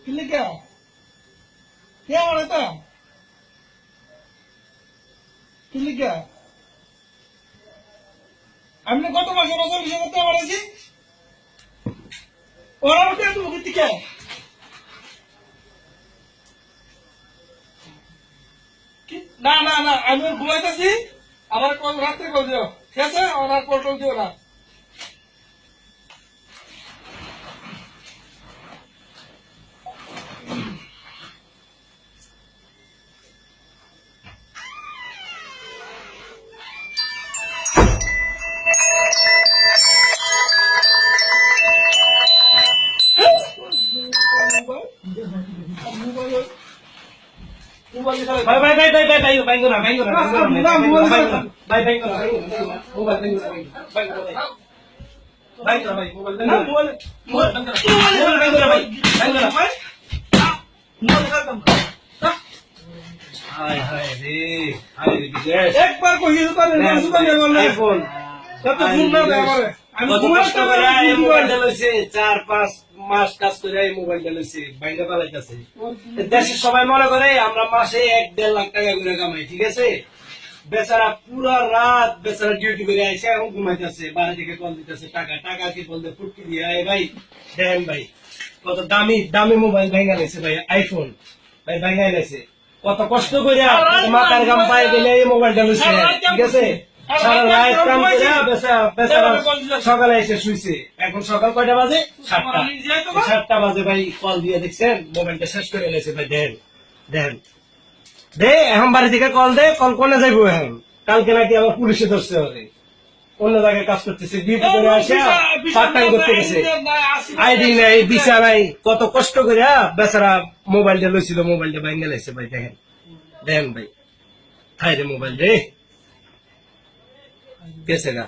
কিলিকা কে মানে তা কিলিকা আমি কত মাসে বছর বিষয় করতে পারছি ওরা মধ্যে তুমি কিতিকে না না না আমি ঘুমাইতেছি আমার কল রাত্রে কল দিও ঠিক আছে ওনার কল টল দিও না ভাই ভাই ভাই ভাই ভাই ভাই ভাই না ভাই না ভাই ভাই না মোবাইল ভাই না ভাই না ভাই না ভাই মোবাইল না মোবাইল মোবাইল ভাই ভাই না ভাই হায় হায় রে হায় রে বিদেশ একবার কইছো তো না সুবানে বললে আইফোন কত ফোন না করে আমি কত কষ্ট করে এই মোবাইলটা লইছে 4-5 মাস কাজ করে এই মোবাইলটা লইছে বাইরে পালাইতাছে দেশের সবাই মনে করে আমরা মাসে 1-1.5 লাখ টাকা করে কামাই ঠিক আছে বেচারা পুরো রাত বেচারা ডিউটি করে আইসে এখন ঘুমাইতেছে বাড়ি থেকে কল দিতেছে টাকা টাকা কি বলতে ফুটকি দিয়ে আয় ভাই দেন ভাই কত দামি দামি মোবাইল ভাঙা গেছে ভাই আইফোন ভাই ভাঙা গেছে কত কষ্ট করে মাথার গাম পায়ে গেলে এই মোবাইলটা লইছে ঠিক আছে সারা রাত কাম করে বেচারা সকালে এসে শুইছে এখন সকাল কয়টা বাজে 7টা বাজে ভাই কল দিয়ে দেখছেন মোবাইলটা শেষ করে এনেছে ভাই দেন দেন দে এখন বাড়ি থেকে কল দে কল কোনে যাইবো এখন কালকে নাকি আবার পুলিশে ধরছে ওরে অন্য জায়গায় কাজ করতেছে ডিউটি করে আসে পার্ট টাইম করতে গেছে আইডি নাই ভিসা নাই কত কষ্ট করে বেচারা মোবাইলটা লইছিল মোবাইলটা ভাঙে লাইছে ভাই দেখেন দেন ভাই খাই রে মোবাইল রে কেসে গা